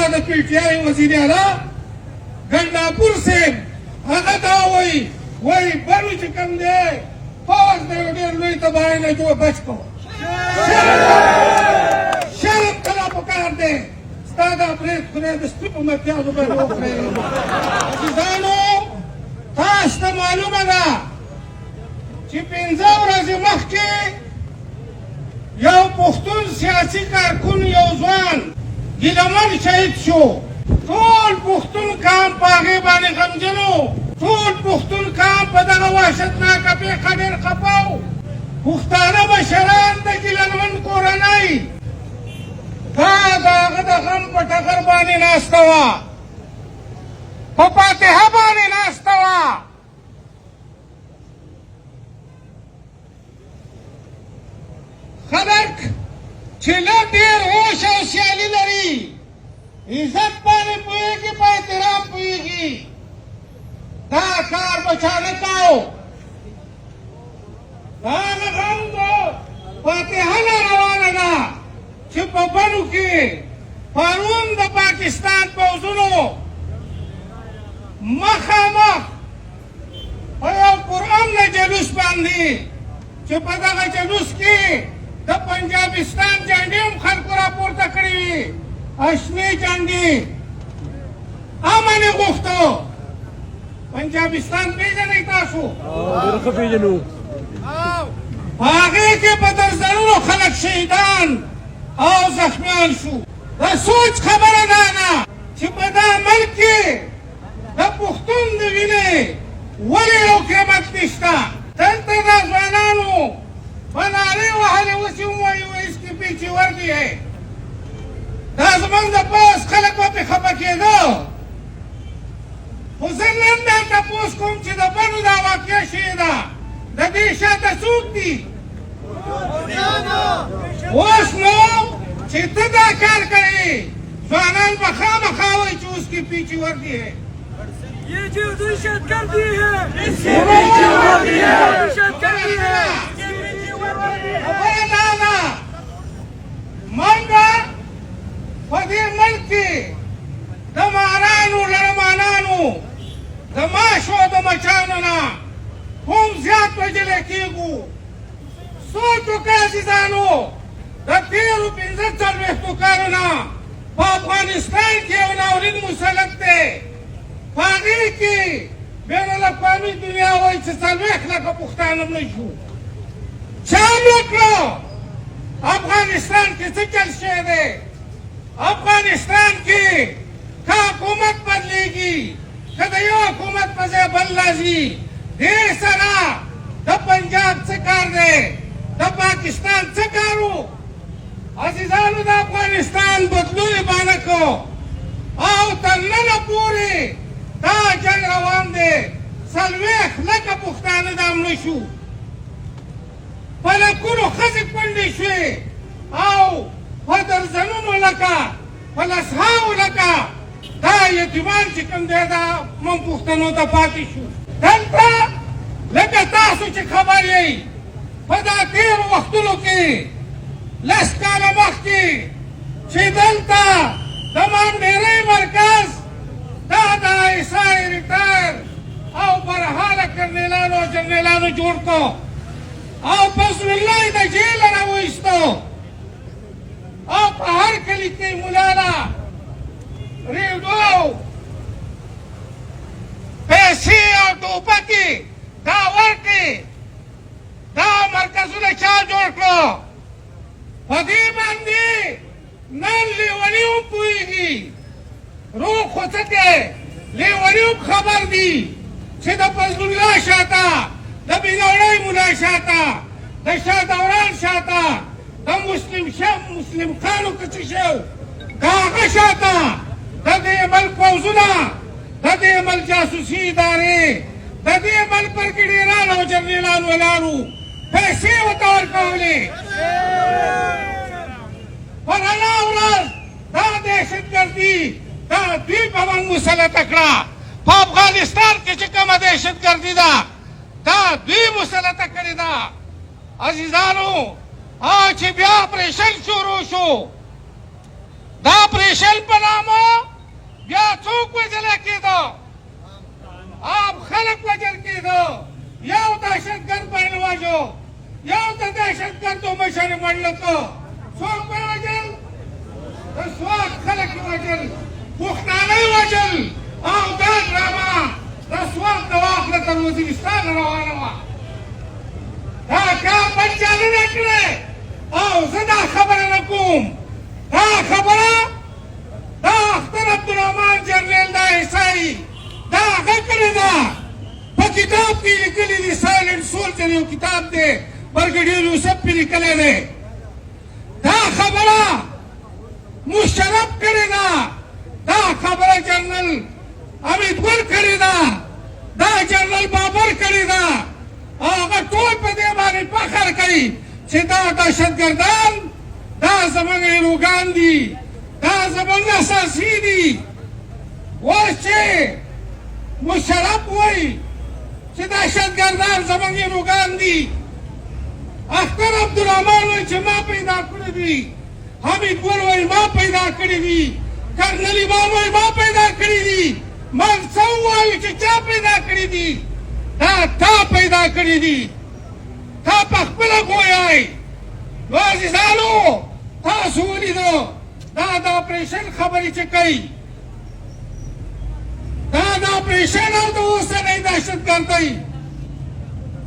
دا د پی ټی آی وزیر اعلی ګنداپور صاحب هغه دا وایي بلو چې کوم دی پوځ د یو ډېر لوی تباهۍ نه جو بچ کړو. شرم کله پکار دی ستا دا برید خدای د سپي په متیازو باندې وکړئ. عزیزانو تاسو ته معلومه ده چې 5 ورځې مخکې یو پښتون سیاسي کارکون یو ځوان ګیلمن شهید شو. ټول پښتون قام په هغې باندې غمجن و. ټول پښتون قام په دغه وحشتناکه پېښه ډېر خفه و. پښتانه مشران د ګیلمن کورنۍ دا د هغه د غم په ټغر باندې ناسته وه، په فاتحه باندې ناسته وه. خلک چې لږ ډېر هوش او سیالي لري عزت باندې پوهېږي، په احترام پوهېږي. دا کار به چا نه کاو. دا هغه غم د فاتحه نه روانه ده چې په بنو کې پرون د پاکستان پوځونو مخامخ په یو قرآن نه جلوس باندې چې په دغه جلوس کې د پنجابستان جنډې هم خلکو راپورته کړې وي، شنې جنډې. امن یې غوښته. پنجابستان پېژنئ تاسو؟ ښه پېژنو. په هغې کې په درزنونو خلک شهیدان او زخمیان شو. د سوچ خبره دا ده چې په دا ملک کې د پښتون د وینې ولې یو قیمت نشته. دلته دا ځوانانو په نارې وهلې اوس یې ووایي استعفې چې ورکړي یې. دا زموږ د پوځ خلک به پرې خفه کېده. خو زه نن دا تپوس کوم چې د بنو دا واقعه شوې ده د دې شاته څوک دي؟ اوس نو چې ته دا کار کوې ځوانان به خامخا وایي چې اوس کې پیچې ورکړي یې. ये जो दहशत गर्दी है, दहशत गर्दी है। خبره دا ده منګه په دې ملک کې د مارانو لړمانانو د ماشو د مچانو نه هم زیات وژلې کېږو. سوچ وکړئ عزیزانو، د تېرو 45 کالو نه په افغانستان کې یو ناورین مسلط دی. په هغې کې بین الاقوامي دنیا وایي چې 40 لکه پښتانه مړه شو. چا مړه کړه؟ افغانستان کې څه چل شوی دی؟ افغانستان کې که حکومت بدلېږي، که د یو حکومت په ځای بل راځي، دې سره د پنجاب څه کار دی؟ د پاکستان څه کار و؟ عزیزانو د افغانستان بدلون یې بانه کړو او تر ننه پورې دا جنګ روان دی. 40 لکه پښتانه دا مړه شو. په لکونو ښځې کونډې شوې او په درځنونو لکه په لسهاوو لکه دا یتیمان چې کوم دی دا موږ پښتنو ته پاتې شو. دلته لکه تاسو چې خبر یئ په دا تېرو وختونو کې 10 کاله مخکې چې دلته د مانډېرۍ مرکز دا د ایسای ریټایر او برحاله کرنیلانو او جنرالانو جوړ کړو او فضل الله یې د جیله راوایستو او په هر کلي کې مولانا ریډیو پیسې او ټوپکې دا ورکړې. دا مرکزونه چا جوړ کړو؟ په دې باندې نن لیوني هم پوهېږي. روغ خو څه کوې؟ لیوني هم خبر دي چې د فضل الله شاته، د بینوړۍ ملا شاته، د شاه دوران شاته، د مسلم خانو که څه شی و د هغه شاته د دې ملک پوځونه، د دې ملک جاسوسي ادارې، د دې ملک برګډیران او جنرالان ولاړو، پیسې ورته ورکولې. پر الله ورځ دا دهشتګردي دا دوی په موږ مسلطه کړه. په افغانستان کې چې کومه دهشتګردي ده دا دوی مسلطه کړې ده. عزیزانو چې بیا اپریشن شروع شو، دا اپریشن په نامه دهشتګردو مشر یې مړ کړ. څوک به یې وژل؟ د سوات خلک یې وژل، پښتانه یې وژل. او دا ډرامه د سوات نه واخله تر وزیرستانه روانه وه. دا کار بل چا نه دی کړی. او زه دا خبره نه کوم، دا خبره دا اختر عبدالرحمن جرنیل دا عیسائی دا هغه کړې ده. په کتاب کې یې لیکلي دي، سایلنټ سولجر یو کتاب دی، برګډیر یوسف پې لیکلی دی. دا خبره مشرف کړې ده، دا خبره جنرل امیدګل کړې ده، دا جنرل بابر کړې ده. هغه ټول په دې باندې فخر کوي چې دا دهشتګردان دا زموږ هیروګان دي، دا زموږ اساسي دي. اوس چې مشرف وایي چې دهشتګردان زموږ هیروګان دي، اختر عبدالرحمن وایي چې ما پیدا کړي دي، حمیدګل وایي ما پیدا کړي دي، کرنل امام وایي ما پیدا کړي دي، موږ څه ووایو چې چا پیدا کړي دي؟ دا تا پیدا کړي دي، تا په خپله ګویئ. نو عزیزانو تاسو ولیدو دا د اپریشن خبرې چې کوي، دا د اپریشن او د اوسنۍ دهشتګردۍ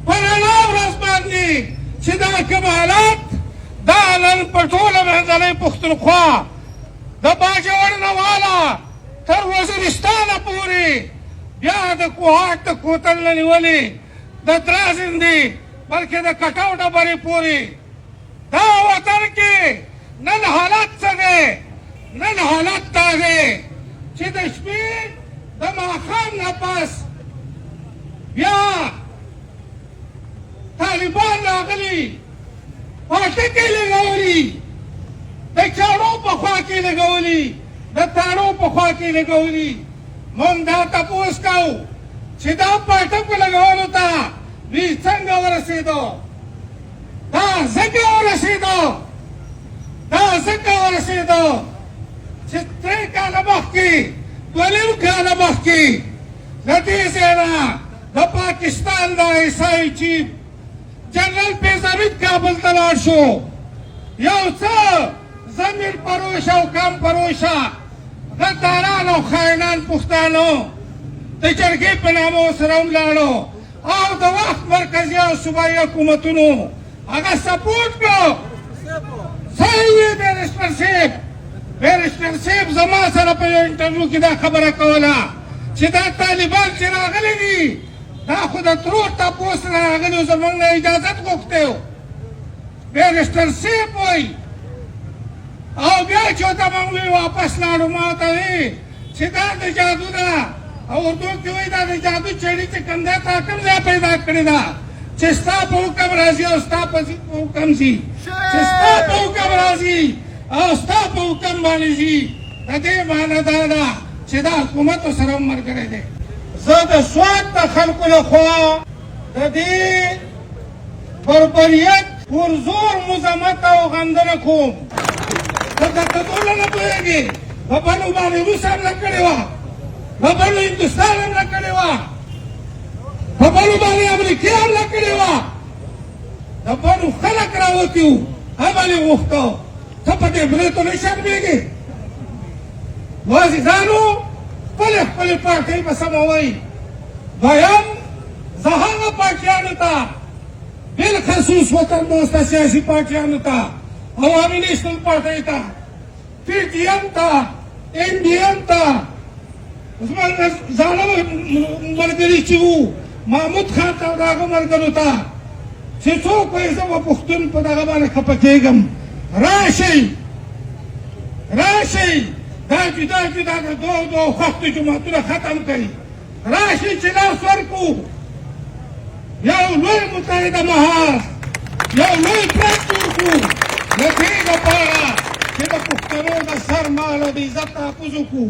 په رڼا ورځ باندې چې دا کوم حالات دا نن په ټوله منځنۍ پښتونخوا د باجوړ نه واله تر وزیرستانه پورې بیا د کوهاټ د کوتل نه نیولې د درازندې بلکې د کټاو ډبرې پورې دا وطن کې نن حالت څه دی؟ نن حالت دا دی چې د شپې د ماښام نه پس بیا طالبان راغلي، پاټکې لګولي، د چاړو په خوا کې لګولي، د تاړو په خوا کې لګولي. موږ دا تپوس کوو چې دا پاټکو لګولو ته دوی څنګه ورسېدو؟ دا ځکه ورسېدو چې 3 کاله مخکې 2 کاله مخکې د دې ځای نه د پاکستان د عیسائی چیف جنرل پیزاوید کابل ته لاړ شو. یو څه ضمیر پروشه او کم پروشه غداران او خاینان پښتانه د جرګې په نامه ورسره ولاړو او د وخت مرکزي او صوبایي حکومتونو هغه سپورټ کړو. صحیح وي بیرسټر صاحب زما سره په یو انټرویو کې دا خبره کوله چې دا طالبان چې راغلي دي دا خو د ترور تپوس نه راغلي، زموږ نه اجازت غوښتی و. بیرسټر صاحب وایي او بیا چې ورته موږ وی واپس لاړو، ما ورته وی چې دا د جادو ده، او اردو کې وایي دا د جادو چړې چې کوم دی تا کوم ځای پیدا کړې ده چې ستا په حکم راځي او ستا په حکم ځي، چې ستا په حکم راځي او ستا په حکم باندې ځي. د دې معنی دا ده چې دا حکومت ورسره هم ملګری دی. زه د سوات د خلکو لخوا د دې بربریت پرزور مذمت او غندنه کوم. ځکه ته ټوله نه پوهېږې، په بلو باندې روس حمله کړې وه، په بلو هندوستان حمله کړې وه، په بلو باندې امریکې حمله کړې وه، د بلو خلک راوتي وو، امن یې غوښته. ته په دې بریتو نه شرمېږې؟ نو عزیزانو خپلې پارټۍ به سموئ. دویم زه هغه پارټیانو ته بالخصوص وطن دوسته سیاسي پارټیانو ته، عوامي نیشنل پارټۍ ته، PTM ته، NDM ته، زموږ زاړه ملګري چې وو محمود خان ته او د هغه ملګرو ته چې څوک وایي زه به پښتون په دغه باندې خفه کېږم، راشئ دا جدا د دوه خوښتو جوماتونه ختم کړئ، راشئ چې لاس ورکړو، یو لوی متحده محاذ، یو لوی پرک جوړ کړو د دې لپاره چې د پښتنو د سر مال او د عزت تحفظ وکړو.